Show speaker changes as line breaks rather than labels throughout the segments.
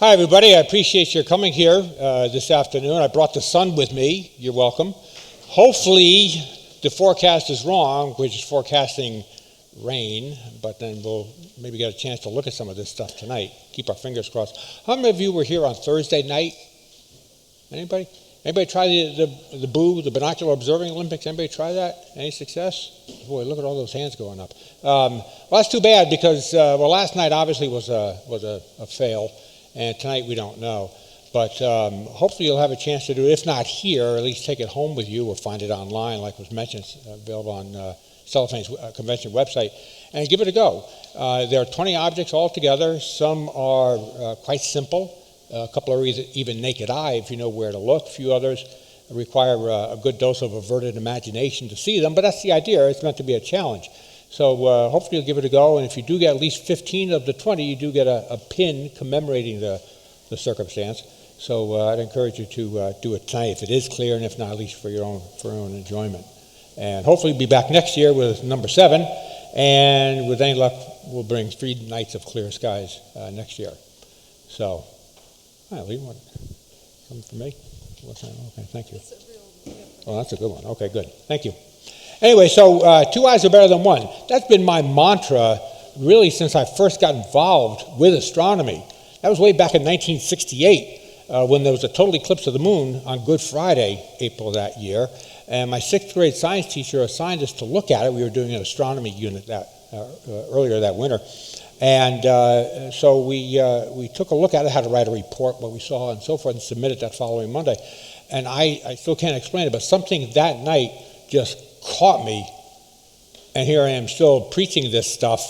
Hi, everybody. I appreciate your coming here this afternoon. I brought the sun with me. You're welcome. Hopefully, the forecast is wrong, which is forecasting rain, but then we'll maybe get a chance to look at some of this stuff tonight. Keep our fingers crossed. How many of you were here on Thursday night? Anybody? Anybody try the binocular observing Olympics? Anybody try that? Any success? Boy, look at all those hands going up. Well, that's too bad because last night obviously was a fail, and tonight we don't know. But hopefully you'll have a chance to do it. If not here, at least take it home with you or find it online, like was mentioned, available on Stellafane's convention website, and give it a go. There are 20 objects altogether. Some are quite simple. A couple are even naked eye if you know where to look. A few others require a good dose of averted imagination to see them, but that's the idea. It's meant to be a challenge. So hopefully you'll give it a go, and if you do get at least 15 of the 20, you do get a pin commemorating the circumstance. So I'd encourage you to do it tonight if it is clear, and if not, at least for your own enjoyment. And hopefully we'll be back next year with number 7, and with any luck, we'll bring 3 nights of clear skies next year. So, Lee, something for me? What's that? Okay, thank you. Oh, that's a good one. Okay, good. Thank you. Anyway, so 2 eyes are better than 1. That's been my mantra really since I first got involved with astronomy. That was way back in 1968 when there was a total eclipse of the moon on Good Friday, April of that year. And my 6th grade science teacher assigned us to look at it. We were doing an astronomy unit earlier that winter. And so we took a look at it, how to write a report, what we saw, and so forth, and submit it that following Monday. And I still can't explain it, but something that night just caught me. And here I am still preaching this stuff,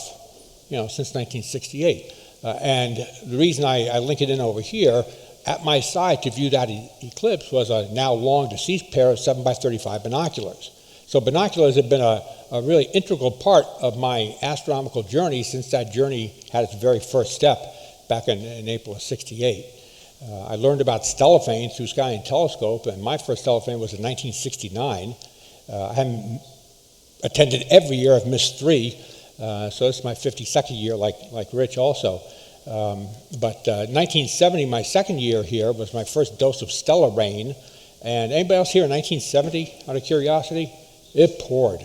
since 1968. And the reason I link it in over here, at my side to view that eclipse was a now long deceased pair of 7x35 binoculars. So binoculars have been a really integral part of my astronomical journey since that journey had its very first step back in April of '68. I learned about Stellafane through Sky and Telescope, and my first Stellafane was in 1969. I haven't attended every year. I've missed 3, so this is my 52nd year, like Rich also. But 1970, my second year here, was my first dose of stellar rain. And anybody else here in 1970, out of curiosity? It poured.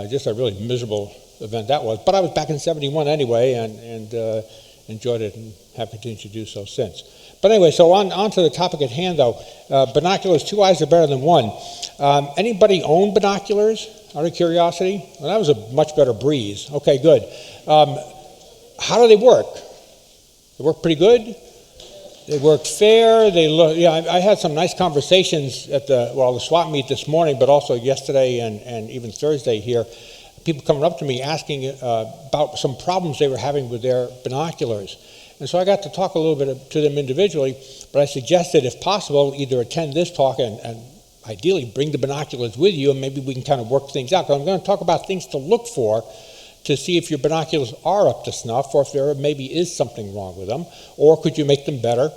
Just a really miserable event that was. But I was back in 71 anyway, and enjoyed it and have continued to do so since. But anyway, so on to the topic at hand, though. Binoculars, 2 eyes are better than 1. Anybody own binoculars, out of curiosity? Well, that was a much better breeze. Okay, good. How do they work? They work pretty good? They work fair. They look. I had some nice conversations at the SWAT meet this morning, but also yesterday and even Thursday here. People coming up to me asking about some problems they were having with their binoculars. And so I got to talk a little bit to them individually, but I suggested, if possible, either attend this talk and ideally bring the binoculars with you, and maybe we can kind of work things out. Because I'm going to talk about things to look for to see if your binoculars are up to snuff, or if there maybe is something wrong with them, or could you make them better?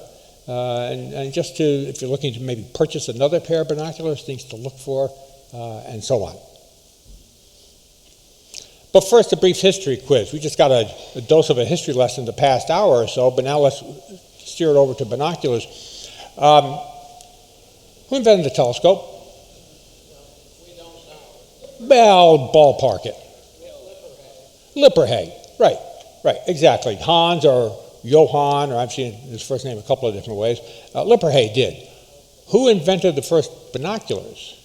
And just to, if you're looking to maybe purchase another pair of binoculars, things to look for, and so on. But first, a brief history quiz. We just got a dose of a history lesson the past hour or so, but now let's steer it over to binoculars. Who invented the telescope?
We don't know.
Well, ballpark it. Lippershey. Right, exactly. Hans or Johann, or I've seen his first name a couple of different ways. Lippershey did. Who invented the first binoculars?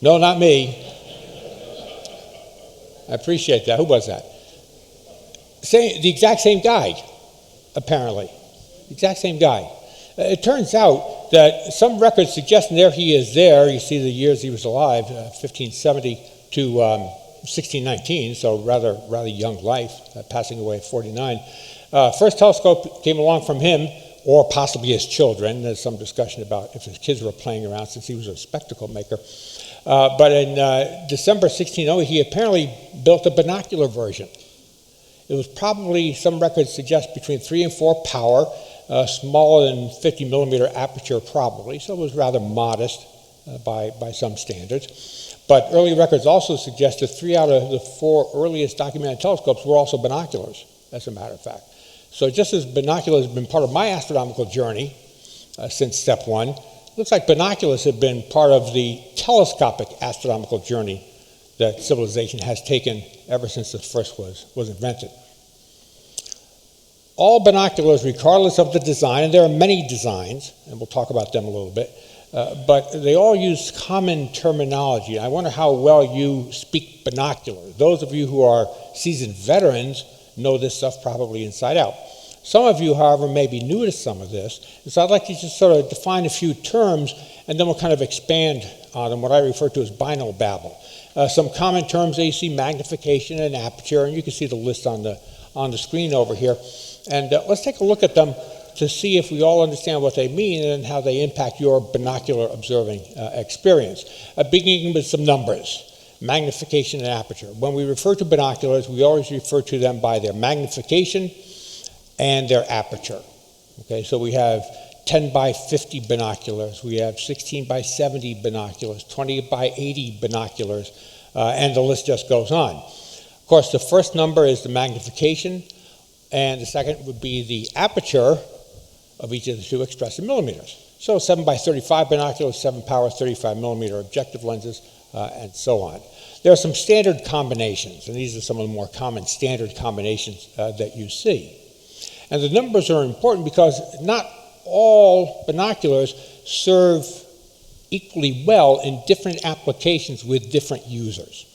No, not me. I appreciate that. Who was that? The exact same guy, apparently. The exact same guy. It turns out that some records suggest, and there he is there, you see the years he was alive, 1570 to 1619, so rather young life, passing away at 49. First telescope came along from him, or possibly his children. There's some discussion about if his kids were playing around since he was a spectacle maker. But in December 1600, he apparently built a binocular version. It was probably, some records suggest, between 3 and 4 power, smaller than 50 millimeter aperture probably, so it was rather modest by some standards. But early records also suggest that 3 out of the 4 earliest documented telescopes were also binoculars, as a matter of fact. So just as binoculars have been part of my astronomical journey since step one, it looks like binoculars have been part of the telescopic astronomical journey that civilization has taken ever since the first was invented. All binoculars, regardless of the design, and there are many designs, and we'll talk about them a little bit, but they all use common terminology. I wonder how well you speak binoculars. Those of you who are seasoned veterans know this stuff probably inside out. Some of you, however, may be new to some of this, and so I'd like to just sort of define a few terms, and then we'll kind of expand on them, what I refer to as binobabble. Some common terms, you see magnification and aperture, and you can see the list on the screen over here. And let's take a look at them to see if we all understand what they mean and how they impact your binocular observing experience. Beginning with some numbers, magnification and aperture. When we refer to binoculars, we always refer to them by their magnification and their aperture. Okay, so we have 10 by 50 binoculars, we have 16 by 70 binoculars, 20 by 80 binoculars, and the list just goes on. Of course, the first number is the magnification, and the second would be the aperture of each of the two expressed in millimeters. So 7 by 35 binoculars, 7 power 35 millimeter objective lenses, and so on. There are some standard combinations, and these are some of the more common standard combinations that you see. And the numbers are important because not all binoculars serve equally well in different applications with different users.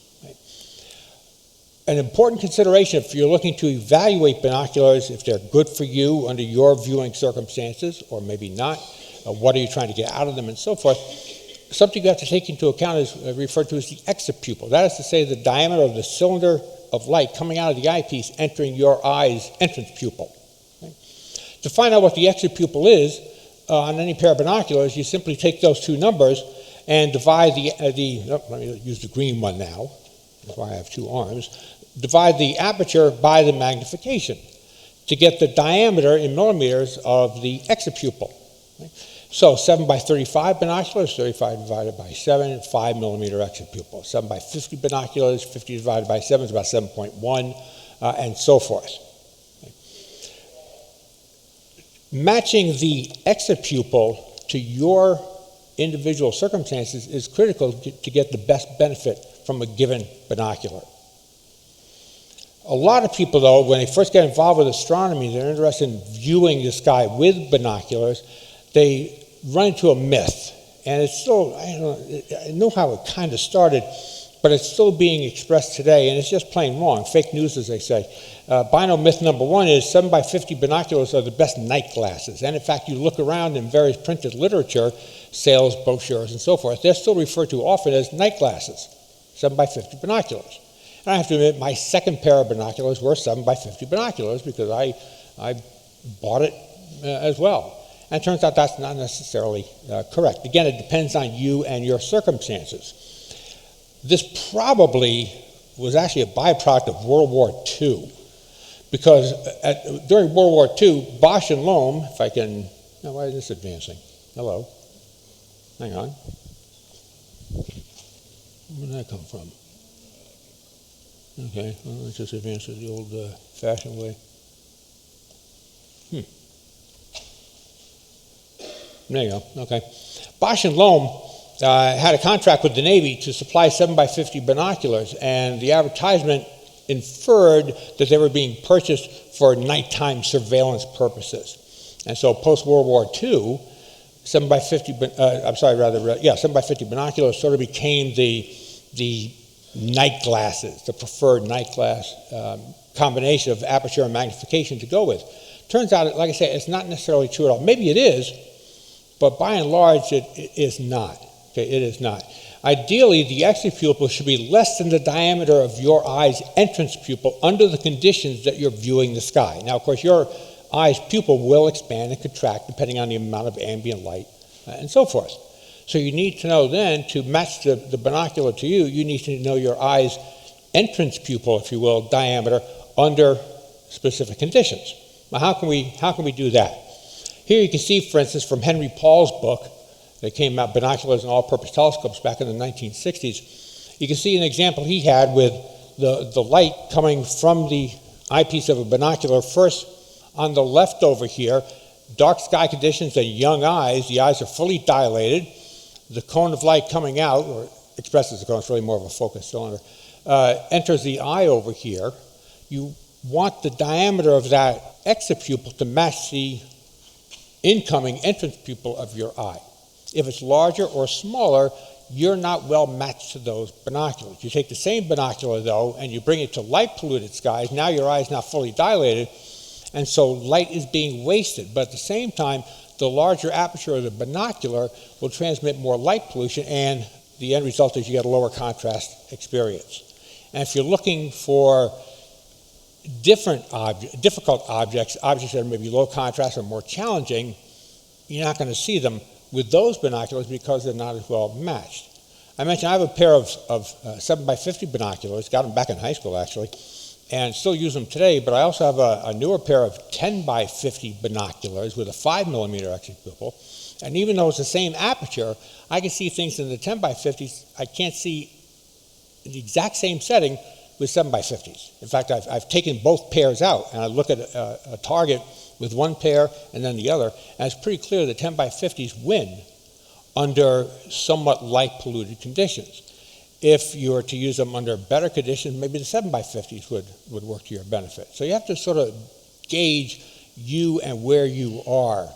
An important consideration if you're looking to evaluate binoculars, if they're good for you under your viewing circumstances, or maybe not, what are you trying to get out of them and so forth, something you have to take into account is referred to as the exit-pupil. That is to say the diameter of the cylinder of light coming out of the eyepiece entering your eye's entrance pupil. Okay? To find out what the exit-pupil is on any pair of binoculars, you simply take those two numbers and divide let me use the green one now. That's why I have two arms. Divide the aperture by the magnification to get the diameter in millimeters of the exit pupil. Okay? So 7 by 35 binoculars, 35 divided by 7, 5 millimeter exit pupil. 7 by 50 binoculars, 50 divided by 7 is about 7.1, and so forth. Okay? Matching the exit pupil to your individual circumstances is critical to get the best benefit from a given binocular. A lot of people, though, when they first get involved with astronomy, they're interested in viewing the sky with binoculars, they run into a myth. And it's still, I know how it kind of started, but it's still being expressed today, and it's just plain wrong. Fake news, as they say. Bino myth number one is 7 by 50 binoculars are the best night glasses. And in fact, you look around in various printed literature, sales, brochures, and so forth, they're still referred to often as night glasses. 7 by 50 binoculars. And I have to admit, my second pair of binoculars were 7 by 50 binoculars because I bought it as well. And it turns out that's not necessarily correct. Again, it depends on you and your circumstances. This probably was actually a byproduct of World War II because during World War II, Bosch and Lohm, if I can, now why is this advancing? Hello, hang on. Where did that come from? Okay, well, let's just advance it the old-fashioned way. There you go, okay. Bosch and Lohm had a contract with the Navy to supply 7 by 50 binoculars, and the advertisement inferred that they were being purchased for nighttime surveillance purposes. And so post-World War II, 7 by 50 binoculars sort of became the night glasses, the preferred night glass combination of aperture and magnification to go with. Turns out, like I say, it's not necessarily true at all. Maybe it is, but by and large, it is not. Okay, it is not. Ideally, the exit pupil should be less than the diameter of your eye's entrance pupil under the conditions that you're viewing the sky. Now, of course, your eye's pupil will expand and contract depending on the amount of ambient light and so forth. So you need to know then, to match the binocular to you, you need to know your eye's entrance pupil, if you will, diameter under specific conditions. Now, how can we do that? Here you can see, for instance, from Henry Paul's book that came out, Binoculars and All-Purpose Telescopes, back in the 1960s. You can see an example he had with the light coming from the eyepiece of a binocular, first On the left over here, dark sky conditions and young eyes. The eyes are fully dilated. The cone of light coming out, or expresses the cone, it's really more of a focus cylinder, enters the eye over here. You want the diameter of that exit pupil to match the incoming entrance pupil of your eye. If it's larger or smaller, you're not well matched to those binoculars. You take the same binocular, though, and you bring it to light-polluted skies. Now your eye is not fully dilated, and so light is being wasted. But at the same time, the larger aperture of the binocular will transmit more light pollution, and the end result is you get a lower contrast experience. And if you're looking for difficult objects that are maybe low contrast or more challenging, you're not going to see them with those binoculars because they're not as well matched. I mentioned I have a pair of 7x50 binoculars, got them back in high school actually, and still use them today, but I also have a newer pair of 10x50 binoculars with a 5mm exit pupil, and even though it's the same aperture, I can see things in the 10x50s I can't see in the exact same setting with 7x50s. In fact, I've taken both pairs out, and I look at a target with one pair and then the other, and it's pretty clear that 10x50s win under somewhat light-polluted conditions. If you were to use them under better conditions, maybe the 7x50s would work to your benefit. So you have to sort of gauge you and where you are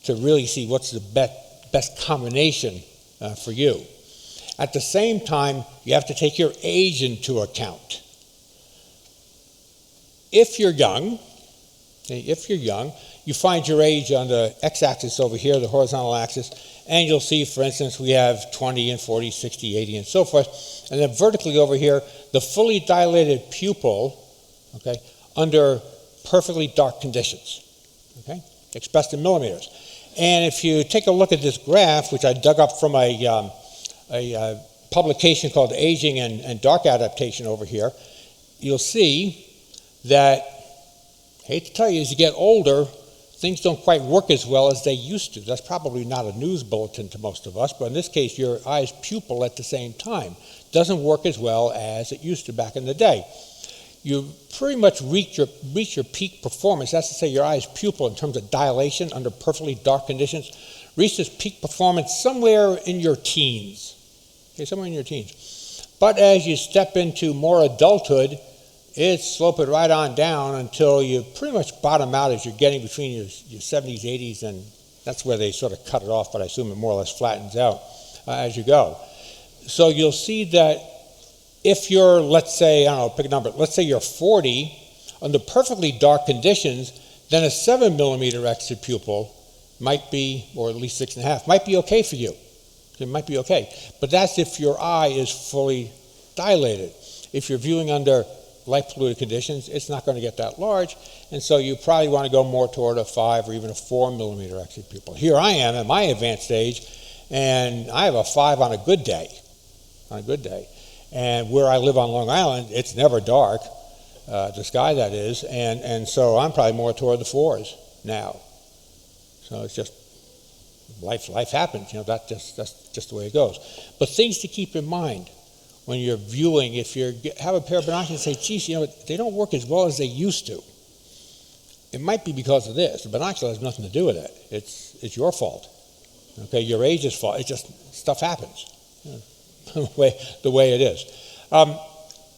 to really see what's the best combination for you. At the same time, you have to take your age into account. If you're young, you find your age on the x-axis over here, the horizontal axis, and you'll see, for instance, we have 20 and 40, 60, 80, and so forth. And then vertically over here, the fully dilated pupil, okay, under perfectly dark conditions, okay, expressed in millimeters. And if you take a look at this graph, which I dug up from a publication called Aging and Dark Adaptation over here, you'll see that, I hate to tell you, as you get older, things don't quite work as well as they used to. That's probably not a news bulletin to most of us, but in this case, your eye's pupil at the same time doesn't work as well as it used to back in the day. You pretty much reach your peak performance, that's to say your eye's pupil in terms of dilation under perfectly dark conditions, reaches peak performance somewhere in your teens. Okay, somewhere in your teens. But as you step into more adulthood, it's sloping right on down until you pretty much bottom out as you're getting between your 70s, 80s, and that's where they sort of cut it off, but I assume it more or less flattens out as you go. So you'll see that if you're, let's say, I don't know, pick a number, let's say you're 40, under perfectly dark conditions, then a 7mm exit pupil might be, or at least 6.5, might be okay for you. It might be okay. But that's if your eye is fully dilated. If you're viewing under light-polluted conditions, it's not going to get that large, and so you probably want to go more toward a 5 or even a 4mm exit pupil. Here I am at my advanced age, and I have a 5 on a good day. And where I live on Long Island, it's never dark, the sky that is, and so I'm probably more toward the 4s now. So it's just, life happens, that's just the way it goes. But things to keep in mind when you're viewing, if you have a pair of binoculars and say, geez, they don't work as well as they used to. It might be because of this. The binocular has nothing to do with it. It's your fault. Okay, your age's fault. It's just, stuff happens. The way it is.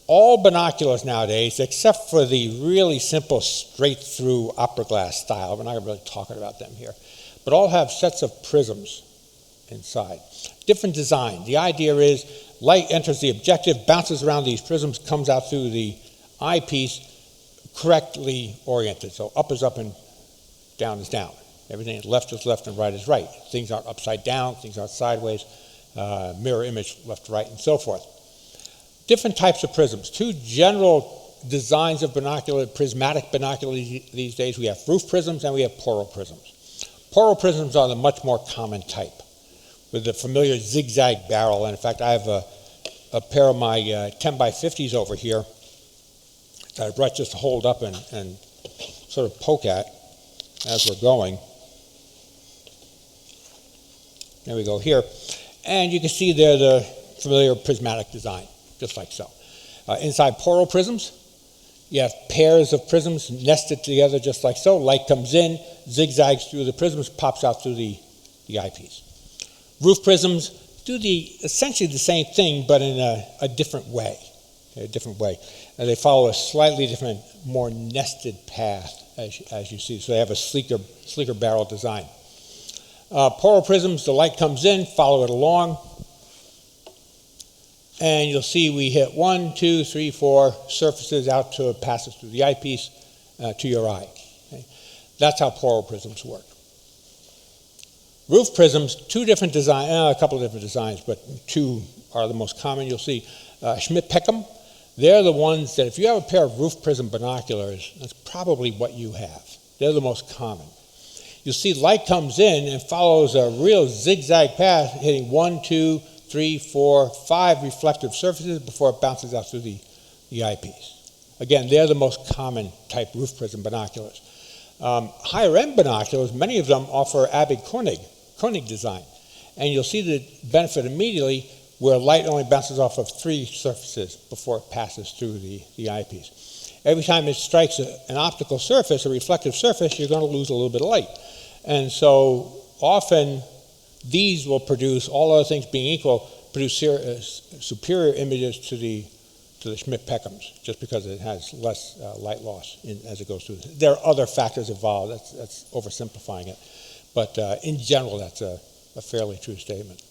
All binoculars nowadays, except for the really simple straight-through opera glass style, we're not really talking about them here, but all have sets of prisms inside. Different design. The idea is light enters the objective, bounces around these prisms, comes out through the eyepiece, correctly oriented. So up is up and down is down. Everything left is left and right is right. Things aren't upside down, things aren't sideways, mirror image left, right, and so forth. Different types of prisms. Two general designs of prismatic binoculars these days. We have roof prisms and we have poral prisms. Poral prisms are the much more common type, with the familiar zigzag barrel. And in fact, I have a pair of my 10x50s over here that I brought just to hold up and sort of poke at as we're going. There we go here. And you can see there the familiar prismatic design, just like so. Inside poral prisms, You have pairs of prisms nested together just like so. Light comes in, zigzags through the prisms, pops out through the eyepiece. Roof prisms do essentially the same thing, but in a different way. And they follow a slightly different, more nested path, as you see. So they have a sleeker barrel design. Polar prisms, the light comes in, follow it along, and you'll see we hit 1, 2, 3, 4 surfaces out to passes through the eyepiece to your eye. Okay? That's how polar prisms work. Roof prisms, a couple of different designs, but two are the most common. You'll see Schmidt-Peckham. They're the ones that if you have a pair of roof prism binoculars, that's probably what you have. They're the most common. You'll see light comes in and follows a real zigzag path, hitting 1, 2, 3, 4, 5 reflective surfaces before it bounces out through the eyepiece. Again, they're the most common type roof prism binoculars. Higher end binoculars, many of them offer Abbe-Koenig design. And you'll see the benefit immediately where light only bounces off of 3 surfaces before it passes through the eyepiece. Every time it strikes an optical surface, a reflective surface, you're going to lose a little bit of light. And so often these will produce, all other things being equal, produce superior images to the Schmidt-Peckhams, just because it has less light loss as it goes through. There are other factors involved. That's oversimplifying it. But in general, that's a fairly true statement.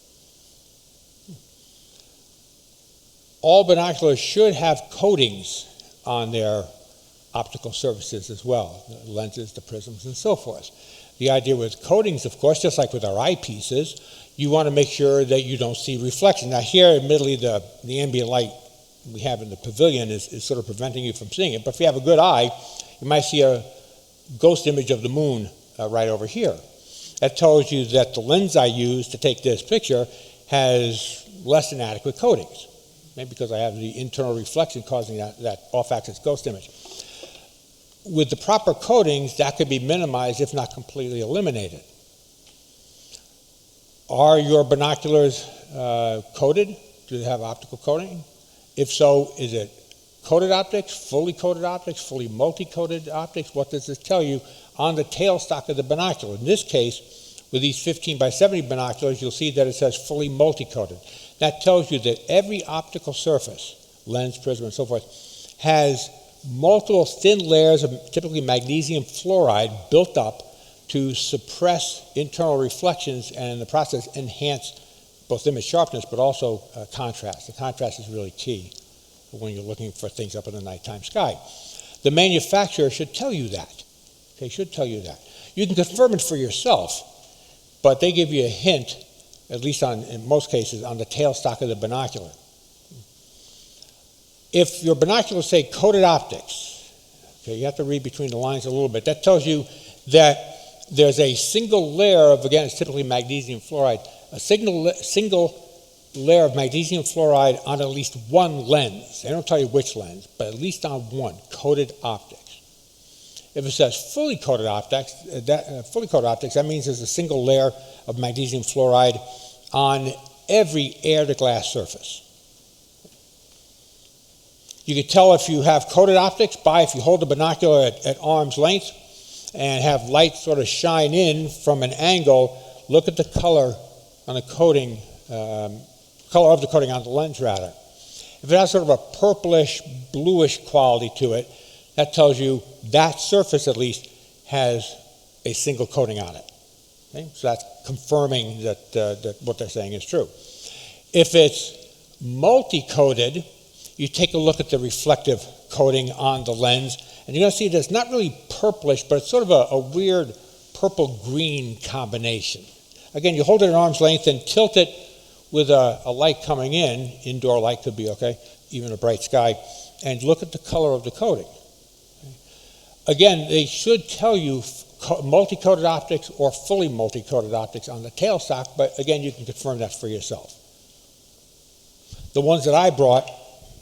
All binoculars should have coatings on their optical surfaces as well, the lenses, the prisms, and so forth. The idea with coatings, of course, just like with our eyepieces, you want to make sure that you don't see reflection. Now here, admittedly, the ambient light we have in the pavilion is sort of preventing you from seeing it, but if you have a good eye, you might see a ghost image of the moon right over here. That tells you that the lens I used to take this picture has less than adequate coatings. Maybe because I have the internal reflection causing that off-axis ghost image. With the proper coatings, that could be minimized, if not completely eliminated. Are your binoculars coated? Do they have optical coating? If so, is it coated optics, fully multi-coated optics? What does this tell you on the tailstock of the binocular? In this case, with these 15 by 70 binoculars, you'll see that it says fully multi-coated. That tells you that every optical surface, lens, prism, and so forth, has multiple thin layers of typically magnesium fluoride built up to suppress internal reflections and in the process enhance both image sharpness but also contrast. The contrast is really key when you're looking for things up in the nighttime sky. The manufacturer should tell you that. They should tell you that. You can confirm it for yourself, but they give you a hint, at least in most cases, on the tailstock of the binocular. If your binoculars say coated optics, okay, you have to read between the lines a little bit. That tells you that there's a single layer of, again, it's typically magnesium fluoride, a single layer of magnesium fluoride on at least one lens. They don't tell you which lens, but at least on one, coated optics. If it says fully coated optics, that means there's a single layer of magnesium fluoride on every air-to-glass surface. You can tell if you have coated optics by if you hold the binocular at arm's length and have light sort of shine in from an angle, look at the color on the coating, color of the coating on the lens rather. If it has sort of a purplish, bluish quality to it, that tells you that surface at least has a single coating on it. Okay? So that's confirming that what they're saying is true. If it's multi-coated, you take a look at the reflective coating on the lens, and you're going to see that it's not really purplish, but it's sort of a weird purple-green combination. Again, you hold it at arm's length and tilt it with a light coming in, indoor light could be okay, even a bright sky, and look at the color of the coating. Again, they should tell you multi-coated optics or fully multi-coated optics on the tailstock, but again, you can confirm that for yourself. The ones that I brought,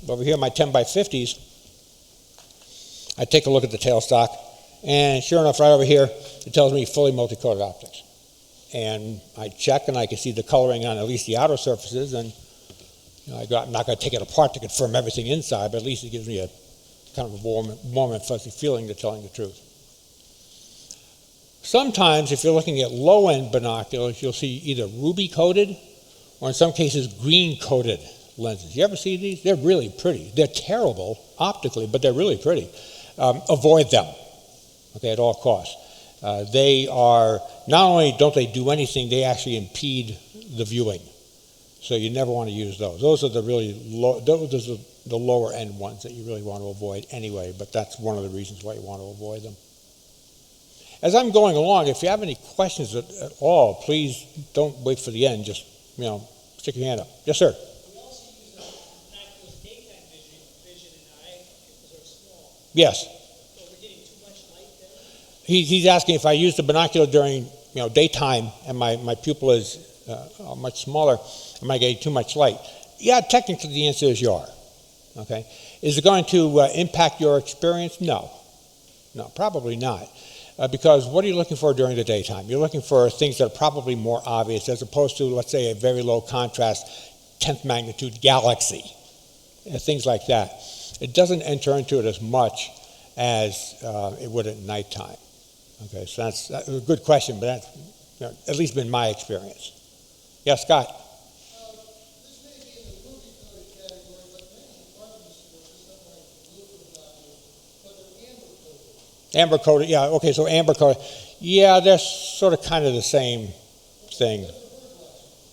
over here, my 10 by 50s, I take a look at the tailstock, and sure enough, right over here, it tells me fully multi-coated optics. And I check, and I can see the coloring on at least the outer surfaces, and I'm not going to take it apart to confirm everything inside, but at least it gives me a kind of a warm and fuzzy feeling to telling the truth. Sometimes, if you're looking at low-end binoculars, you'll see either ruby-coated or in some cases green-coated lenses. You ever see these? They're really pretty. They're terrible optically, but they're really pretty. Avoid them, okay, at all costs. They are, not only don't they do anything, they actually impede the viewing. So you never want to use those. Those are the really low, those are the lower end ones that you really want to avoid anyway, but that's one of the reasons why you want to avoid them. As I'm going along, if you have any questions at all, please don't wait for the end. Just, stick your hand up. Yes, sir.
We also use binoculars daytime vision in our eye because they're small.
Yes.
So we're getting too much light there?
He's asking if I use the binocular during daytime and my pupil is much smaller, am I getting too much light? Yeah, technically the answer is you are. Okay. Is it going to impact your experience? No. No, probably not. Because what are you looking for during the daytime? You're looking for things that are probably more obvious as opposed to, let's say, a very low contrast 10th magnitude galaxy, things like that. It doesn't enter into it as much as it would at nighttime. Okay, so that's a good question, but that's at least been my experience. Yeah, Scott?
This may be in the ruby-coated category, but many department stores, just like blue binoculars, but they're amber-coated.
Amber-coated, yeah, okay, so amber-coated. Yeah, they're sort of kind of the same thing.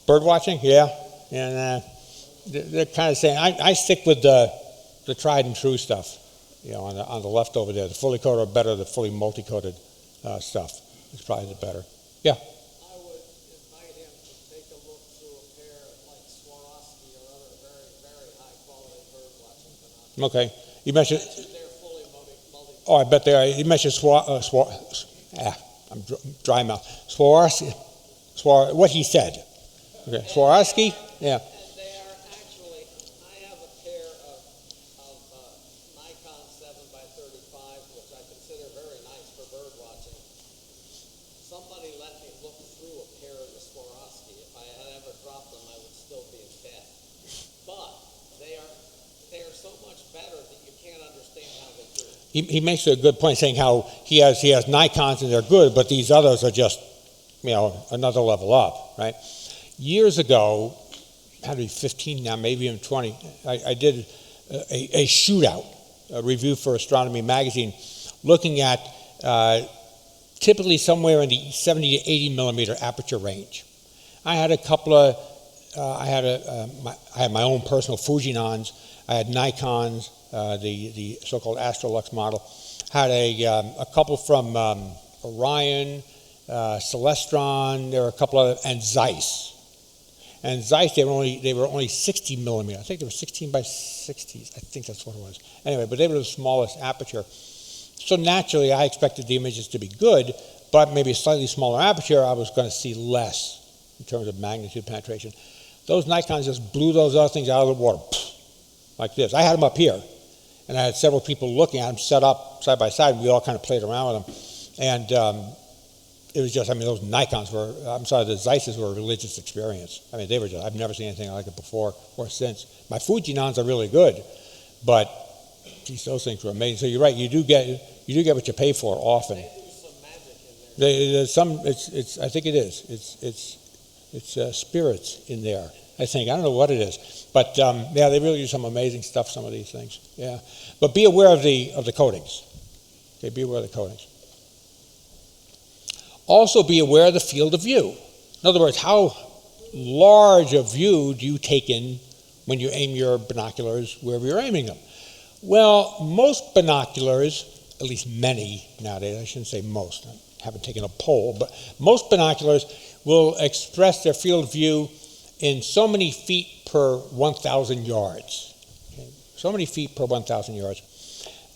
Bird watching? Yeah. And they're kind of saying, I stick with the tried and true stuff, on the left over there. The fully coated or better, the fully multi-coated stuff is probably the better. Yeah.
I would invite him to take a look through a pair like Swarovski or other very, very high-quality bird watching binoculars.
Okay. You mentioned.
They're fully multi.
Oh, I bet they are. You mentioned I'm dry mouth. Swarovski. What he said. Okay. Swarovski. Yeah.
And they are actually, I have a pair of Nikon 7x35, which I consider very nice for bird watching. Somebody let me look through a pair of the Swarovski. If I had ever dropped them, I would still be in bed. But they are so much better that you can't understand how they do it.
He makes a good point saying how he has Nikons and they're good, but these others are just, another level up, right? Years ago, had to be 15 now, maybe even 20, I did a shootout, a review for Astronomy Magazine, looking at typically somewhere in the 70 to 80 millimeter aperture range. I had a couple of, I had my own personal Fujinons, I had Nikons, the so-called Astrolux model, had a couple from Orion, Celestron, there were a couple of, and Zeiss. And Zeiss, they were only 60 millimeter. I think they were 16 by 60s. I think that's what it was. Anyway, but they were the smallest aperture. So naturally, I expected the images to be good, but maybe a slightly smaller aperture, I was going to see less in terms of magnitude penetration. Those Nikons just blew those other things out of the water, like this. I had them up here, and I had several people looking at them, set up side by side, and we all kind of played around with them. And it was just, those Nikons were, the Zeisses were a religious experience. They were just, I've never seen anything like it before or since. My Fujinons are really good, but geez, those things were amazing. So you're right, you do get what you pay for often.
They do some magic in there.
There's some, I think it is. It's spirits in there, I think. I don't know what it is. But yeah, they really do some amazing stuff, some of these things. Yeah. But be aware of the coatings. Okay, be aware of the coatings. Also be aware of the field of view. In other words, how large a view do you take in when you aim your binoculars wherever you're aiming them? Well, most binoculars, at least many nowadays, I shouldn't say most, I haven't taken a poll, but most binoculars will express their field of view in so many feet per 1,000 yards. Okay? So many feet per 1,000 yards.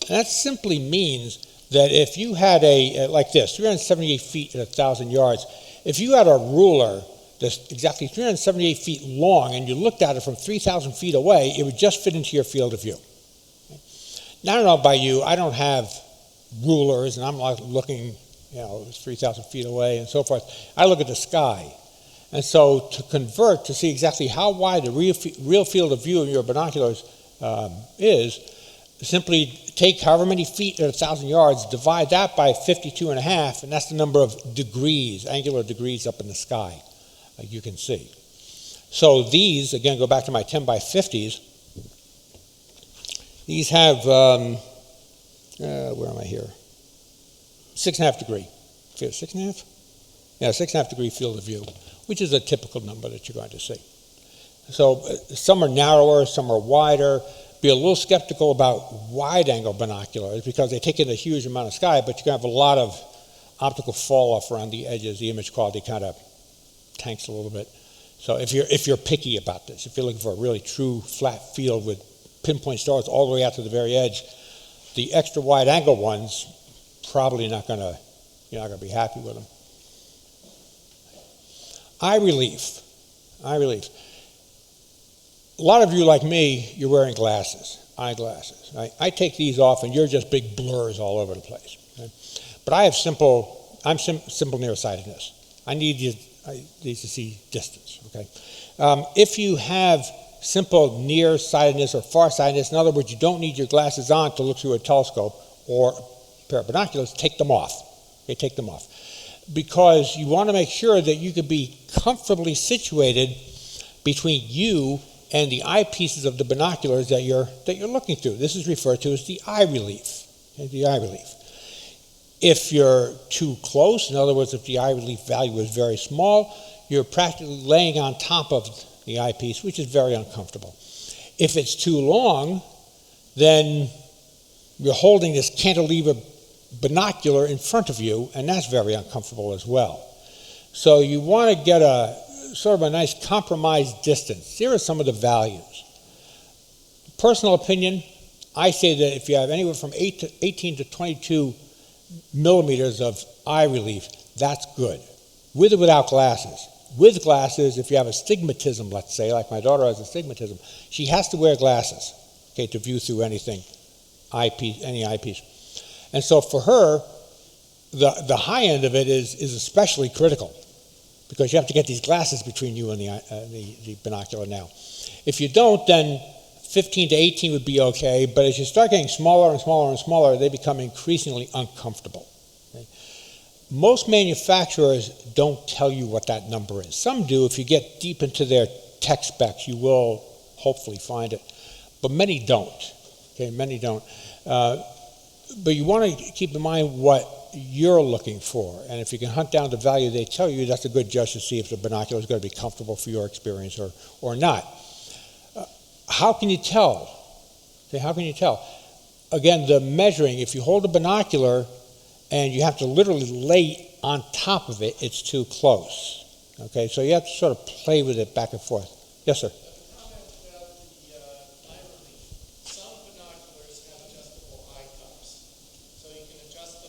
And that simply means that if you had like this, 378 feet at 1,000 yards, if you had a ruler that's exactly 378 feet long and you looked at it from 3,000 feet away, it would just fit into your field of view. Now, I don't know about you, I don't have rulers and I'm like looking, 3,000 feet away and so forth. I look at the sky. And so to convert, to see exactly how wide the real field of view of your binoculars is, simply take however many feet at 1,000 yards, divide that by 52.5, and that's the number of degrees, angular degrees up in the sky, you can see. So these, again, go back to my 10 by 50s. These have, where am I here? 6.5 degree. 6.5? Yeah, 6.5 degree field of view, which is a typical number that you're going to see. So some are narrower, some are wider. Be a little skeptical about wide-angle binoculars because they take in a huge amount of sky, but you can have a lot of optical fall-off around the edges. The image quality kind of tanks a little bit. So if you're picky about this, if you're looking for a really true flat field with pinpoint stars all the way out to the very edge, the extra wide-angle ones probably you're not going to be happy with them. Eye relief. A lot of you, like me, you're wearing glasses, eyeglasses. I take these off, and you're just big blurs all over the place. Okay? But I have simple nearsightedness. I need these to see distance. Okay. If you have simple nearsightedness or farsightedness, in other words, you don't need your glasses on to look through a telescope or a pair of binoculars, take them off. Okay, take them off. Because you want to make sure that you can be comfortably situated between you and the eyepieces of the binoculars that you're looking through. This is referred to as the eye relief. Okay, the eye relief. If you're too close, in other words, if the eye relief value is very small, you're practically laying on top of the eyepiece, which is very uncomfortable. If it's too long, then you're holding this cantilever binocular in front of you, and that's very uncomfortable as well. So you want to get a sort of a nice compromised distance. Here are some of the values. Personal opinion, I say that if you have anywhere from 18 to 22 millimeters of eye relief, that's good, with or without glasses. With glasses, if you have astigmatism, let's say, like my daughter has astigmatism, she has to wear glasses, okay, to view through anything, any eyepiece. And so for her, the high end of it is especially critical because you have to get these glasses between you and the binocular now. If you don't, then 15 to 18 would be okay, but as you start getting smaller and smaller and smaller, they become increasingly uncomfortable. Okay? Most manufacturers don't tell you what that number is. Some do. If you get deep into their tech specs, you will hopefully find it, but many don't. Okay, many don't. But you want to keep in mind what you're looking for, and if you can hunt down the value they tell you, that's a good judge to see if the binocular is going to be comfortable for your experience or not. How can you tell? Okay, how can you tell? Again, the measuring, if you hold a binocular and you have to literally lay on top of it, it's too close. Okay, so you have to sort of play with it back and forth. Yes, sir?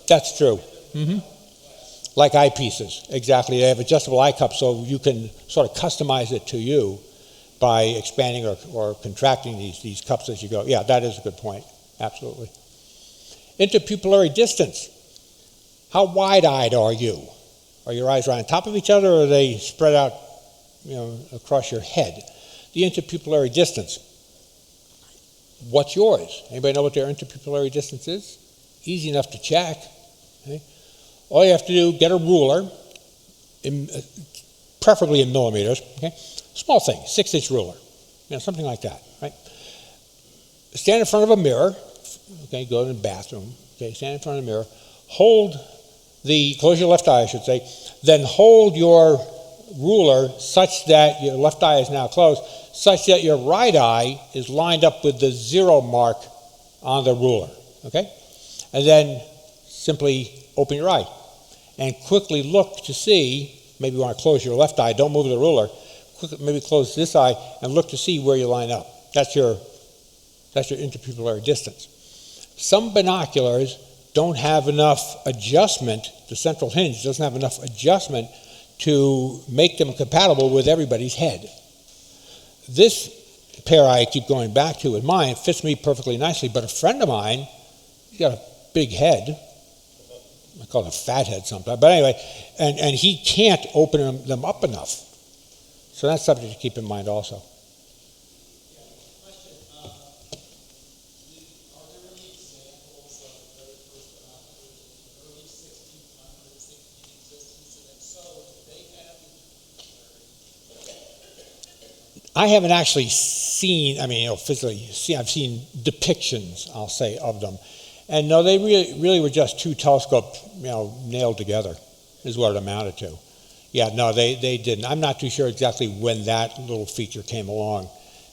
That's true. Mm-hmm. Like eyepieces, exactly. They have adjustable eye cups, so you can sort of customize it to you by expanding or contracting these cups as you go. Yeah, that is a good point. Absolutely. Interpupillary distance. How wide-eyed are you? Are your eyes right on top of each other, or are they spread out, across your head? The interpupillary distance. What's yours? Anybody know what their interpupillary distance is? Easy enough to check. Okay? All you have to do, get a ruler, preferably in millimeters. Okay? Small thing, 6-inch ruler, something like that. Right? Stand in front of a mirror. Okay, go to the bathroom. Okay, stand in front of the mirror. Close your left eye, I should say. Then hold your ruler such that your left eye is now closed, such that your right eye is lined up with the 0 mark on the ruler. Okay? And then simply open your eye and quickly look to see, maybe you want to close your left eye, don't move the ruler, quickly maybe close this eye and look to see where you line up. That's your interpupillary distance. Some binoculars don't have enough adjustment, the central hinge doesn't have enough adjustment to make them compatible with everybody's head. This pair I keep going back to with mine fits me perfectly nicely, but a friend of mine, he's got a big head. I call it a fat head sometimes. But anyway, and he can't open them up enough. So that's something to keep in mind also.
Question. Are there
I haven't actually seen, physically seen, I've seen depictions, I'll say, of them. And no, they really were just two telescopes, nailed together is what it amounted to. Yeah, no, they didn't. I'm not too sure exactly when that little feature came along.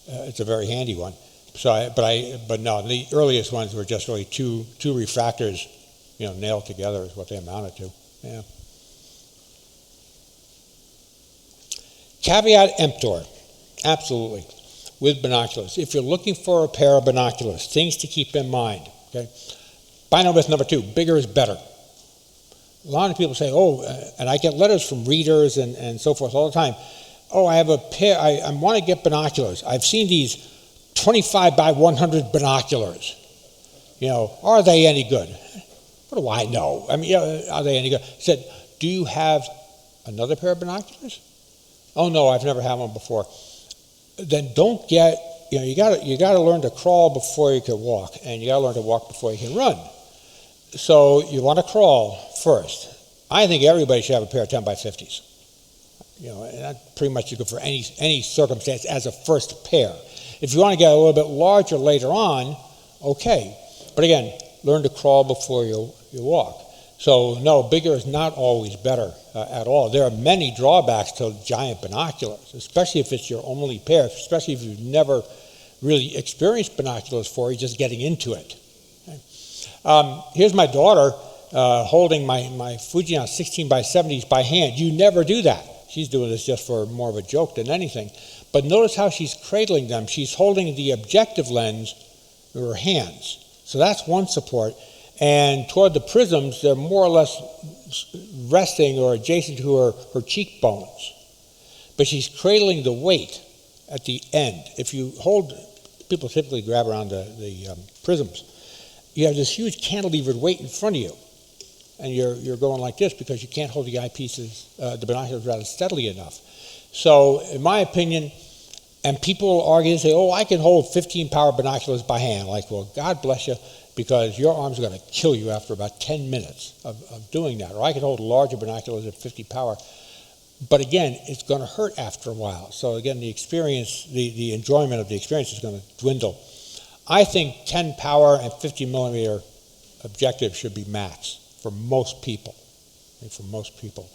It's a very handy one. But no, the earliest ones were just really two refractors, nailed together is what they amounted to. Yeah. Caveat emptor, absolutely, with binoculars. If you're looking for a pair of binoculars, things to keep in mind. Okay, bino myth number 2: bigger is better. A lot of people say, and I get letters from readers and so forth all the time. I have a pair. I want to get binoculars. I've seen these 25 by 100 binoculars. Are they any good? What do I know? Are they any good? I said, do you have another pair of binoculars? Oh no, I've never had one before. Then don't get. You got to learn to crawl before you can walk, and you got to learn to walk before you can run. So you want to crawl first. I think everybody should have a pair of 10 by 50s. And that pretty much is good for any circumstance as a first pair. If you want to get a little bit larger later on, okay. But again, learn to crawl before you walk. So no, bigger is not always better at all. There are many drawbacks to giant binoculars, especially if it's your only pair, especially if you've never really experienced binoculars before, you're just getting into it. Okay. Here's my daughter holding my Fujian 16 by 70s by hand. You never do that. She's doing this just for more of a joke than anything. But notice how she's cradling them. She's holding the objective lens with her hands. So that's one support. And toward the prisms, they're more or less resting or adjacent to her cheekbones. But she's cradling the weight at the end. If you hold, people typically grab around the prisms. You have this huge cantilevered weight in front of you. And you're going like this because you can't hold the eyepieces, the binoculars rather steadily enough. So in my opinion, and people argue and say, I can hold 15 power binoculars by hand. Like, well, God bless you, because your arms are going to kill you after about 10 minutes of doing that. Or I can hold larger binoculars at 50 power. But again, it's going to hurt after a while. So again, the experience, the enjoyment of the experience is going to dwindle. I think 10 power and 50 millimeter objective should be max for most people. For most people.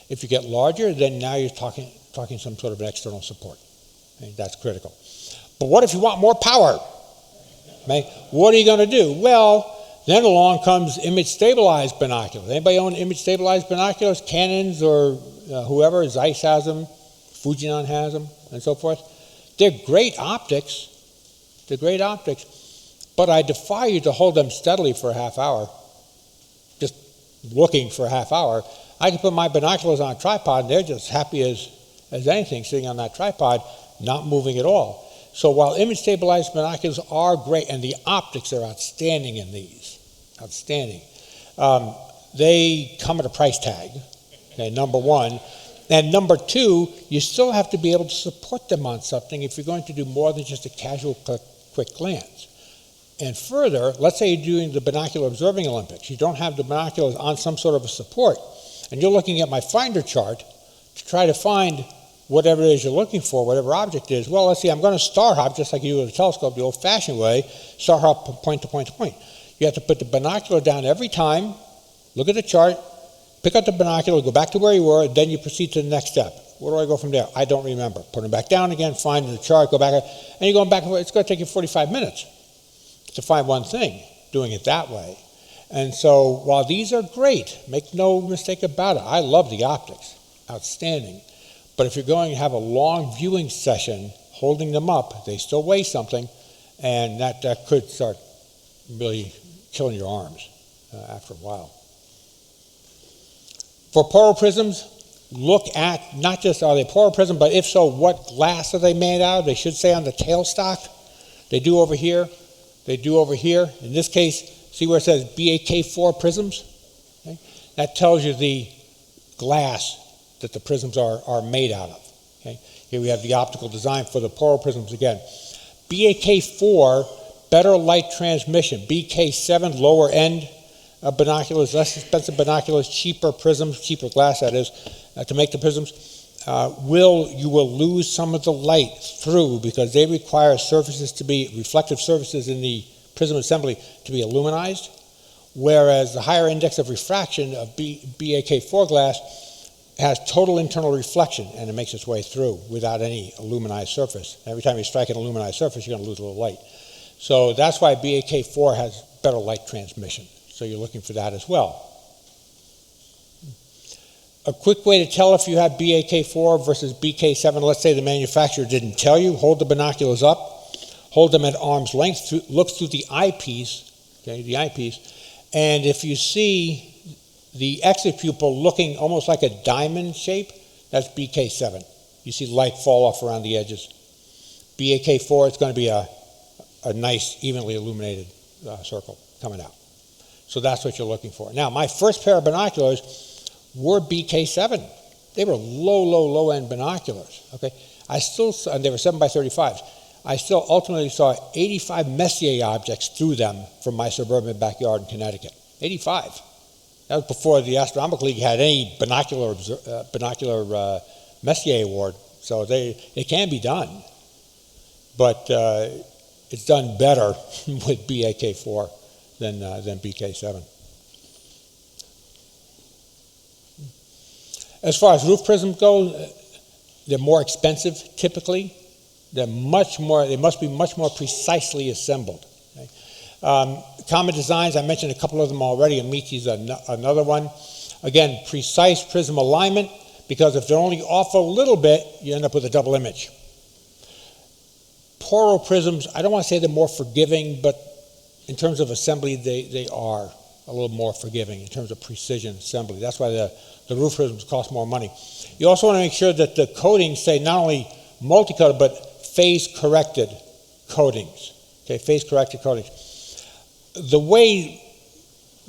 If you get larger, then now you're talking some sort of an external support. That's critical. But what if you want more power? What are you going to do? Well, then along comes image-stabilized binoculars. Anybody own image-stabilized binoculars? Canons or whoever, Zeiss has them, Fujian has them, and so forth. They're great optics. But I defy you to hold them steadily for a half hour, just looking for a half hour. I can put my binoculars on a tripod, and they're just happy as anything sitting on that tripod, not moving at all. So while image-stabilized binoculars are great, and the optics are outstanding in these, they come at a price tag, number one. And number two, you still have to be able to support them on something if you're going to do more than just a casual quick glance. And further, let's say you're doing the binocular observing Olympics. You don't have the binoculars on some sort of a support, and you're looking at my finder chart to try to find whatever it is you're looking for, whatever object it is. Well, let's see, I'm going to star hop just like you do with a telescope, the old-fashioned way, star hop point to point to point. You have to put the binocular down every time, look at the chart, pick up the binocular, go back to where you were, and then you proceed to the next step. Where do I go from there? I don't remember. Put them back down again, find the chart, go back, and you're going back. It's going to take you 45 minutes to find one thing, doing it that way. And so while these are great, make no mistake about it, I love the optics, outstanding. But if you're going to have a long viewing session, holding them up, they still weigh something, and that could start really killing your arms after a while. For polar prisms, look at not just are they polar prism, but if so, what glass are they made out of? They should say on the tailstock. They do over here. In this case, see where it says BAK4 prisms? Okay? That tells you the glass that the prisms are made out of. Okay? Here we have the optical design for the polar prisms again. BAK4, better light transmission. BK7, lower end binoculars, less expensive binoculars, cheaper prisms, cheaper glass that is, to make the prisms. you will lose some of the light through because they require surfaces to be, reflective surfaces in the prism assembly to be aluminized, whereas the higher index of refraction of BAK4 glass has total internal reflection and it makes its way through without any aluminized surface. Every time you strike an aluminized surface, you're going to lose a little light. So that's why BAK4 has better light transmission. So you're looking for that as well. A quick way to tell if you have BAK4 versus BK7, let's say the manufacturer didn't tell you, hold the binoculars up, hold them at arm's length, look through the eyepiece, okay, the eyepiece, and if you see the exit pupil looking almost like a diamond shape, that's BK7. You see light fall off around the edges. BAK4, it's going to be a nice, evenly illuminated circle coming out. So that's what you're looking for. Now, my first pair of binoculars were BK7. They were low-end binoculars, okay? And they were 7x35s. I still ultimately saw 85 Messier objects through them from my suburban backyard in Connecticut. 85. That was before the Astronomical League had any binocular Messier award. So it can be done. But it's done better with BAK4 than BK7. As far as roof prisms go, they're more expensive typically. They must be much more precisely assembled. Okay? Common designs, I mentioned a couple of them already. Amici's another one. Again, precise prism alignment, because if they're only off a little bit, you end up with a double image. Poro prisms, I don't want to say they're more forgiving, but in terms of assembly, they are a little more forgiving in terms of precision assembly. That's why the roof prisms cost more money. You also want to make sure that the coatings say not only multicolored, but phase-corrected coatings. Okay, phase-corrected coatings. The way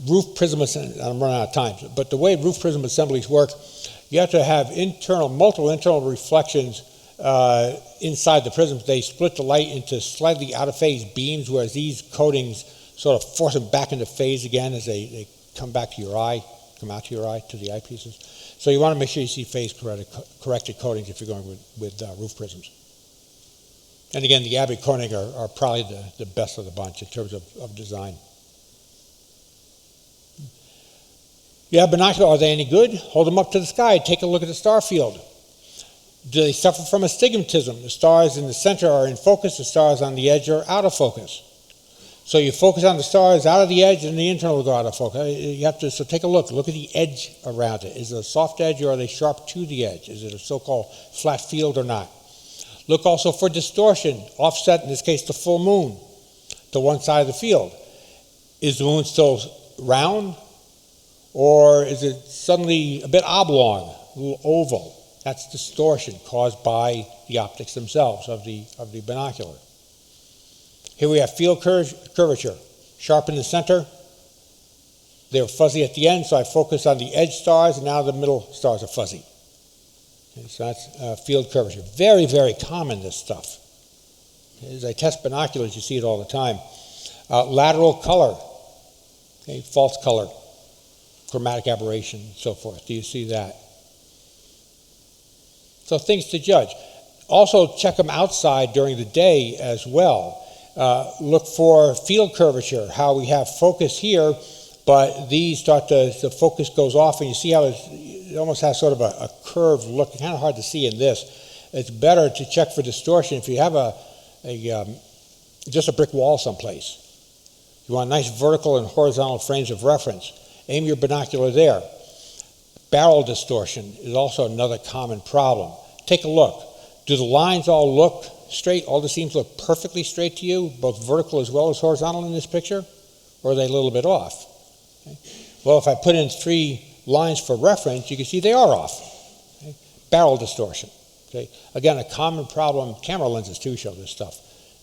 roof prism assemblies, I'm running out of time, but the way roof prism assemblies work, you have to have multiple internal reflections inside the prisms. They split the light into slightly out-of-phase beams, whereas these coatings sort of force them back into phase again as they come back to your eye, come out to your eye, to the eyepieces. So you want to make sure you see phase-corrected coatings if you're going with roof prisms. And again, the Abbott Koenig are probably the best of the bunch in terms of design. You have binoculars, are they any good? Hold them up to the sky, take a look at the star field. Do they suffer from astigmatism? The stars in the center are in focus, the stars on the edge are out of focus. So you focus on the stars out of the edge and the internal will go out of focus. So take a look at the edge around it. Is it a soft edge or are they sharp to the edge? Is it a so-called flat field or not? Look also for distortion, offset, in this case, the full moon to one side of the field. Is the moon still round or is it suddenly a bit oblong, a little oval? That's distortion caused by the optics themselves of the binocular. Here we have field curvature, sharp in the center. They're fuzzy at the end, so I focus on the edge stars, and now the middle stars are fuzzy. Okay, so that's field curvature. Very, very common, this stuff. As I test binoculars, you see it all the time. Lateral color, okay, false color, chromatic aberration, and so forth. Do you see that? So things to judge. Also check them outside during the day as well. Look for field curvature, how we have focus here, but these the focus goes off, and you see how it almost has sort of a curved look. It's kind of hard to see in this. It's better to check for distortion if you have just a brick wall someplace. You want nice vertical and horizontal frames of reference. Aim your binocular there. Barrel distortion is also another common problem. Take a look. Do the lines all look straight? All the seams look perfectly straight to you, both vertical as well as horizontal in this picture? Or are they a little bit off? Okay. Well, if I put in 3 lines for reference, you can see they are off. Okay. Barrel distortion. Okay. Again, a common problem. Camera lenses too show this stuff,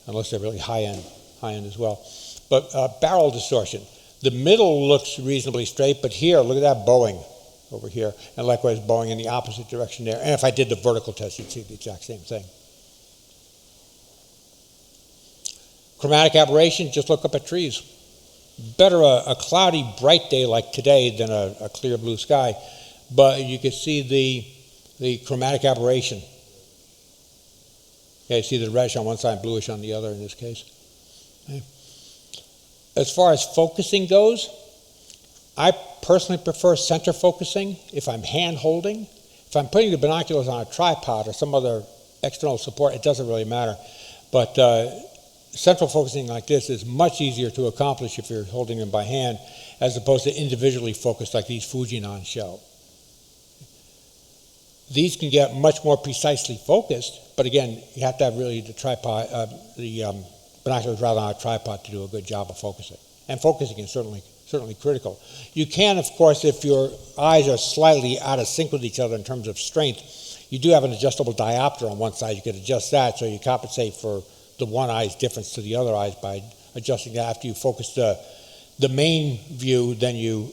unless they're really high-end as well. But barrel distortion. The middle looks reasonably straight, but here, look at that bowing over here, and likewise bowing in the opposite direction there. And if I did the vertical test, you'd see the exact same thing. Chromatic aberration, just look up at trees. Better a cloudy, bright day like today than a clear blue sky, but you can see the chromatic aberration. Okay, you see the reddish on one side, bluish on the other in this case. Okay. As far as focusing goes, I personally prefer center focusing if I'm hand holding. If I'm putting the binoculars on a tripod or some other external support, it doesn't really matter. But central focusing like this is much easier to accomplish if you're holding them by hand as opposed to individually focused like these Fujinon show. These can get much more precisely focused, but again, you have to have really the tripod, binoculars rather on a tripod to do a good job of focusing. And focusing is certainly critical. You can, of course, if your eyes are slightly out of sync with each other in terms of strength, you do have an adjustable diopter on one side. You could adjust that so you compensate for the one eye's difference to the other eyes by adjusting that. After you focus the main view, then you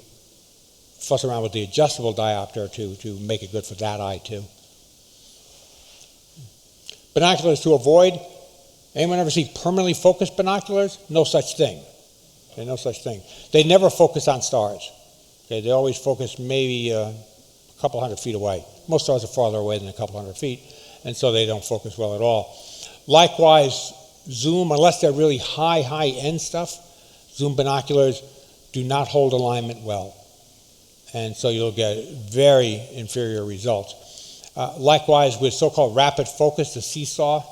fuss around with the adjustable diopter to make it good for that eye too. Binoculars to avoid. Anyone ever see permanently focused binoculars? No such thing. Okay, no such thing. They never focus on stars. Okay, they always focus maybe a couple hundred feet away. Most stars are farther away than a couple hundred feet, and so they don't focus well at all. Likewise, zoom, unless they're really high-end stuff, zoom binoculars do not hold alignment well. And so you'll get very inferior results. Likewise, with so-called rapid focus, the seesaw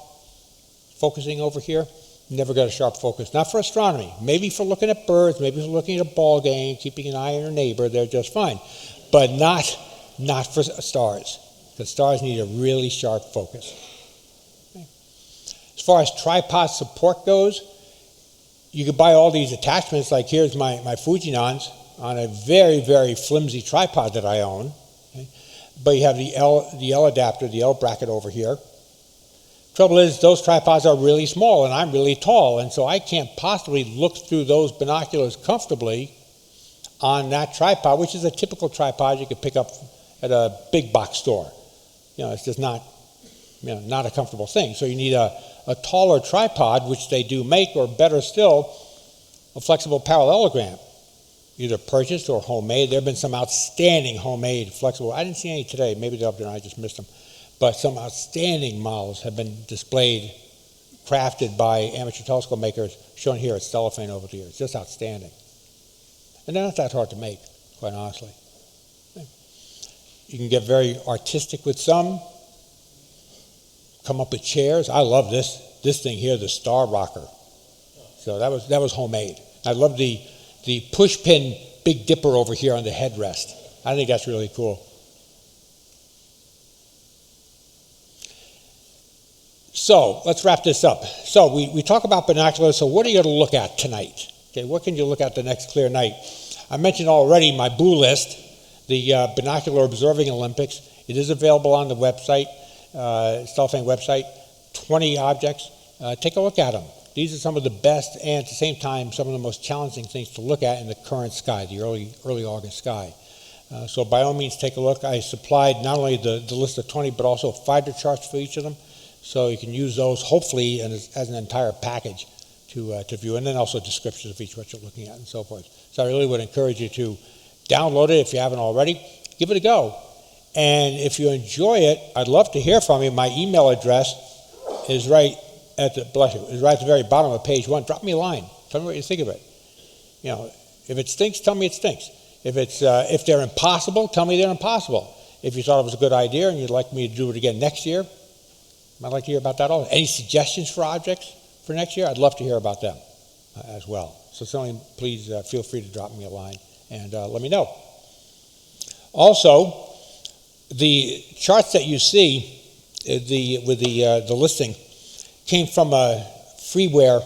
focusing over here, never got a sharp focus. Not for astronomy. Maybe for looking at birds, maybe for looking at a ball game, keeping an eye on your neighbor, they're just fine. But not for stars. Because stars need a really sharp focus. Okay. As far as tripod support goes, you could buy all these attachments, like here's my Fujinons on a very, very flimsy tripod that I own. Okay. But you have the L adapter, the L bracket over here. Trouble is, those tripods are really small, and I'm really tall, and so I can't possibly look through those binoculars comfortably on that tripod, which is a typical tripod you could pick up at a big box store. You know, it's just not a comfortable thing. So you need a taller tripod, which they do make, or better still, a flexible parallelogram, either purchased or homemade. There have been some outstanding homemade flexible. I didn't see any today. Maybe they're up there and I just missed them. But some outstanding models have been displayed, crafted by amateur telescope makers, shown here at Stellafane over the years. Just outstanding. And they're not that hard to make, quite honestly. You can get very artistic with some, come up with chairs. I love this thing here, the Star Rocker. So that was homemade. I love the push pin Big Dipper over here on the headrest. I think that's really cool. So let's wrap this up. So we talk about binoculars. So what are you going to look at tonight? Okay, what can you look at the next clear night? I mentioned already my boo list, the Binocular Observing Olympics. It is available on the website, Stellafane website. 20 objects. Take a look at them. These are some of the best and at the same time some of the most challenging things to look at in the current sky, the early August sky. So by all means, take a look. I supplied not only the list of 20, but also finder charts for each of them. So you can use those, hopefully, as an entire package to view, and then also descriptions of each what you're looking at and so forth. So I really would encourage you to download it if you haven't already. Give it a go. And if you enjoy it, I'd love to hear from you. My email address is right at the very bottom of page 1. Drop me a line. Tell me what you think of it. You know, if it stinks, tell me it stinks. If they're impossible, tell me they're impossible. If you thought it was a good idea and you'd like me to do it again next year, I'd like to hear about that also. Any suggestions for objects for next year? I'd love to hear about them as well. So certainly, please feel free to drop me a line and let me know. Also, the charts that you see with the listing came from a freeware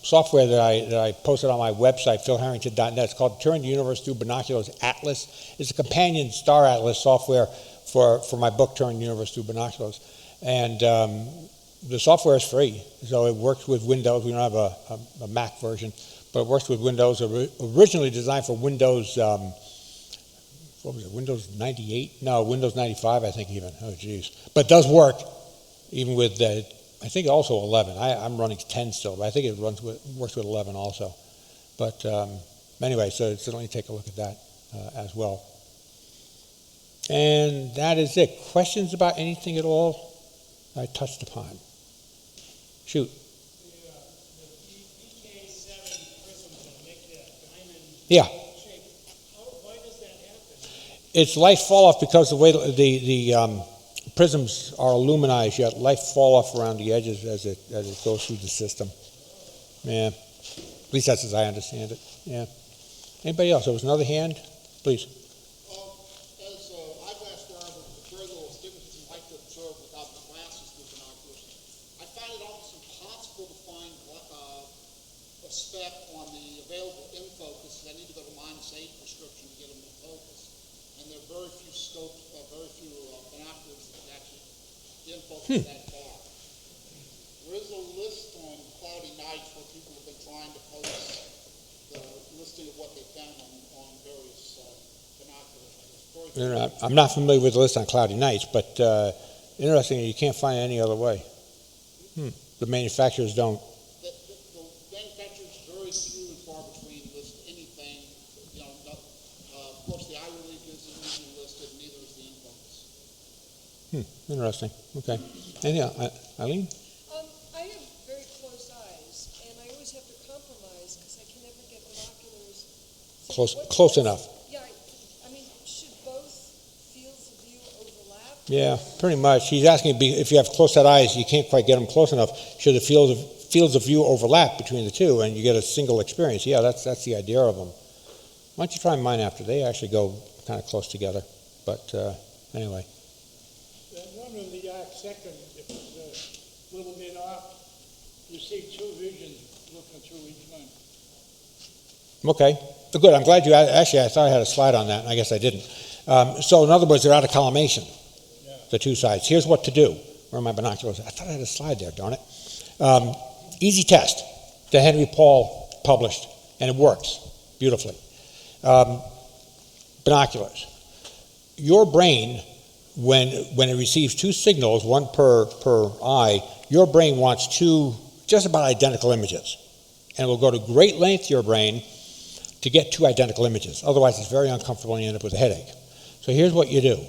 software that I posted on my website, philharrington.net. It's called Touring the Universe Through Binoculars Atlas. It's a companion star atlas software for my book, Touring the Universe Through Binoculars. And the software is free, so it works with Windows. We don't have a Mac version, but it works with Windows. Originally designed for Windows, what was it, Windows 98? No, Windows 95, I think even. Oh, geez. But it does work, even with, I think also 11. I'm running 10 still, but I think it works with 11 also. But anyway, so certainly take a look at that as well. And that is it. Questions about anything at all I touched upon? Shoot.
The BK7 prisms that make that diamond
Yeah.
shape, why does that happen?
It's light fall off because the way the prisms are aluminized, you have light fall off around the edges as it goes through the system. Yeah. At least that's as I understand it. Yeah. Anybody else? There was another hand? Please.
As eyeglass wearer with very little astigmatism, like to observe without the glasses through binoculars. I find it almost impossible to find a spec on the available in focus. I need to go to -8 prescription to get them to focus. And there are very few binoculars that actually in focus that far. There is a list on cloudy nights where people have been trying to post the listing of what they found on various binoculars.
I'm not familiar with the list on cloudy nights, but interesting, you can't find it any other way. The manufacturers don't.
The manufacturers very few and far between list anything. Of course, the eye relief isn't usually listed, neither is the in focus.
Interesting. Okay. Anything else? Eileen?
I have very close eyes, and I always have to compromise because I can never get binoculars. So
Close enough.
Yeah, I mean, should both fields of view overlap?
Yeah, pretty much. He's asking if you have close-set eyes, you can't quite get them close enough. Should the fields of view overlap between the two, and you get a single experience? Yeah, that's the idea of them. Why don't you try mine after? They actually go kind of close together. But anyway.
One of the arc second, if it's a little bit off, you see two visions looking through each one.
Okay. Good. I'm glad you actually. I thought I had a slide on that, and I guess I didn't. So in other words, they're out of collimation.
Yeah.
The two sides. Here's what to do. Where are my binoculars? I thought I had a slide there. Darn it. Easy test that Henry Paul published, and it works beautifully. Binoculars. Your brain, when it receives two signals, one per eye, your brain wants two just about identical images. And it will go to great length, your brain, to get two identical images. Otherwise, it's very uncomfortable and you end up with a headache. So here's what you do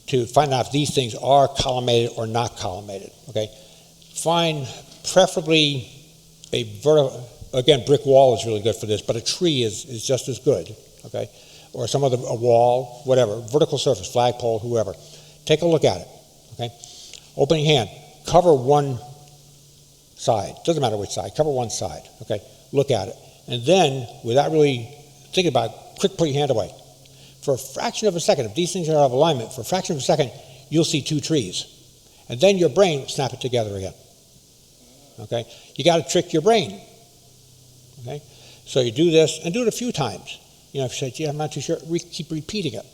to find out if these things are collimated or not collimated. Okay? Find preferably a vertical, again, brick wall is really good for this, but a tree is just as good. Okay? Or some other, a wall, whatever, vertical surface, flagpole, whoever. Take a look at it. Okay? Open your hand. Cover one side. Doesn't matter which side. Cover one side. Okay? Look at it. And then, without really thinking about it, quick put your hand away. For a fraction of a second, if these things are out of alignment, for a fraction of a second, you'll see two trees. And then your brain will snap it together again. Okay? You got to trick your brain. Okay? So you do this, and do it a few times. If you say, gee, I'm not too sure, keep repeating it.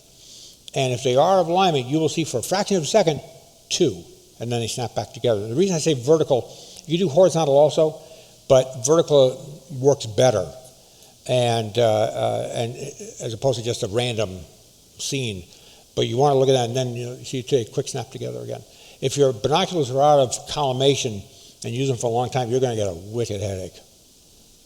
And if they are out of alignment, you will see for a fraction of a second, two. And then they snap back together. The reason I say vertical, you do horizontal also, but vertical works better, and as opposed to just a random scene. But you want to look at that, and then you see a quick snap together again. If your binoculars are out of collimation and use them for a long time, you're going to get a wicked headache.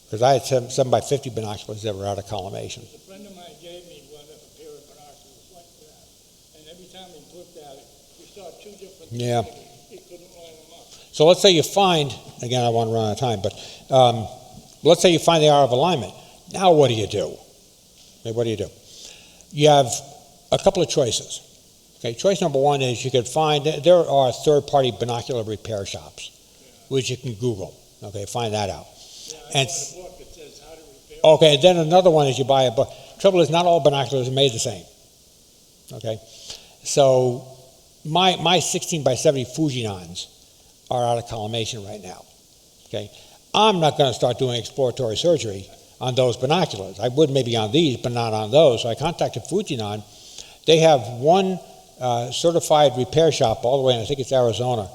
Because I had 7x50 binoculars that were out of collimation.
A friend of mine gave me a pair of binoculars like that, and every time he looked at it, you saw two different things.
Yeah.
He couldn't line them up.
So let's say you find, again, I want to run out of time, but let's say you find they are out of alignment. Now what do you do? Okay, what do you do? You have a couple of choices. Okay, choice number one is you could find, there are third-party binocular repair shops, which you can Google. Okay, find that out.
Yeah,
And
I bought a book that says how to repair.
okay, then another one is you buy a book. Trouble is, not all binoculars are made the same. Okay, so my 16x70 Fujinons are out of collimation right now. Okay, I'm not going to start doing exploratory surgery on those binoculars. I would maybe on these, but not on those. So I contacted Fujinon. They have one certified repair shop all the way in, I think it's Arizona,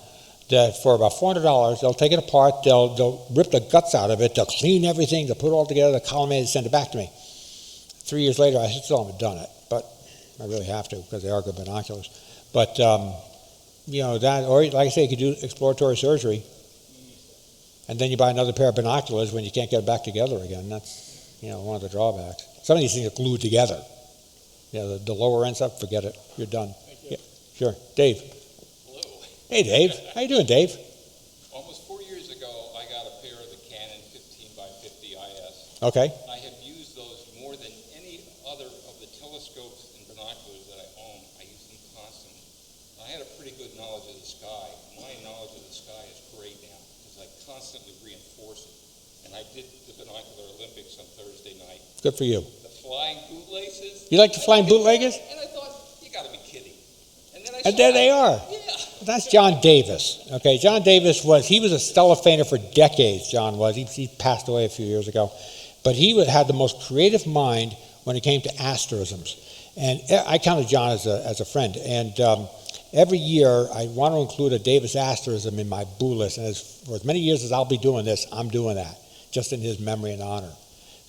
that for about $400, they'll take it apart, they'll rip the guts out of it, they'll clean everything, they'll put it all together, they'll collimate it, send it back to me. 3 years later, I still haven't done it, but I really have to because they are good binoculars. But, that, or like I say, you could do exploratory surgery, and then you buy another pair of binoculars when you can't get it back together again. That's, one of the drawbacks. Some of these things are glued together. The lower end stuff, forget it, you're done. Sure. Dave.
Hello.
Hey, Dave. How you doing, Dave?
Almost 4 years ago, I got a pair of the Canon 15 by 50 IS.
Okay.
I have used those more than any other of the telescopes and binoculars that I own. I use them constantly. I had a pretty good knowledge of the sky. My knowledge of the sky is great now because I constantly reinforce it. And I did the binocular Olympics on Thursday night.
Good for you.
The flying bootlaces.
You like the flying bootleggers?
And I thought, you got to be kidding. And then I
And
saw
there they
it.
are.
Yeah.
That's John Davis. Okay, John Davis he was a Stellafane for decades, John was. He passed away a few years ago. But he had the most creative mind when it came to asterisms. And I counted John as a friend. And every year I want to include a Davis asterism in my boo list. And for as many years as I'll be doing this, I'm doing that, just in his memory and honor.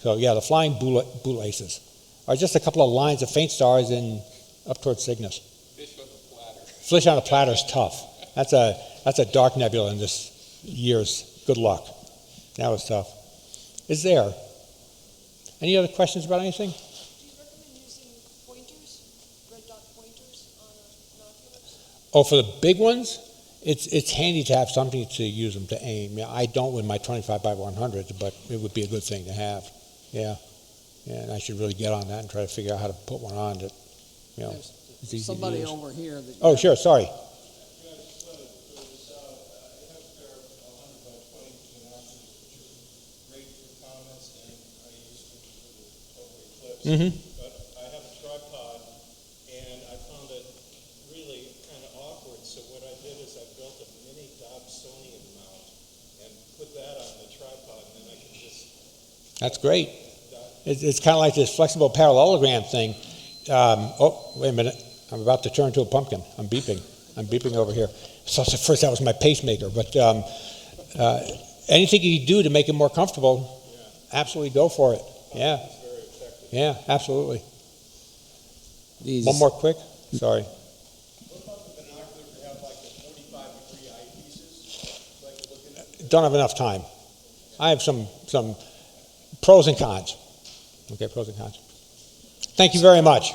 So yeah, the flying bootlaces are just a couple of lines of faint stars up towards Cygnus.
Fish on the platter.
Fish on a platter is tough. That's a dark nebula in this year's. Good luck. That was tough. Is there any other questions about anything?
Do you recommend using pointers, red dot pointers on binoculars?
Oh, for the big ones, it's handy to have something to use them to aim. Yeah, I don't with my 25 by 100, but it would be a good thing to have. Yeah, and I should really get on that and try to figure out how to put one on that,
There's
is easy to
somebody
use.
over here that.
Oh, sure. Sorry.
I have a pair of 100 by 20 binoculars, which are great for comets, and I use them for the total eclipse.
Mm-hmm.
But I have a tripod, and I found it really kind of awkward. So what I did is I built a mini Dobsonian mount and put that on the tripod, and then I can just.
That's great. It's kind of like this flexible parallelogram thing. Oh, wait a minute. I'm about to turn into a pumpkin. I'm beeping over here. So first that was my pacemaker. But anything you can do to make it more comfortable, absolutely go for it. Yeah.
It's very effective.
Yeah, absolutely.
These,
One more quick. Sorry.
What about the binoculars that have like the 45-degree eyepieces? Like looking at.
Don't have enough time. I have some pros and cons. Okay, pros and cons. Thank you very much.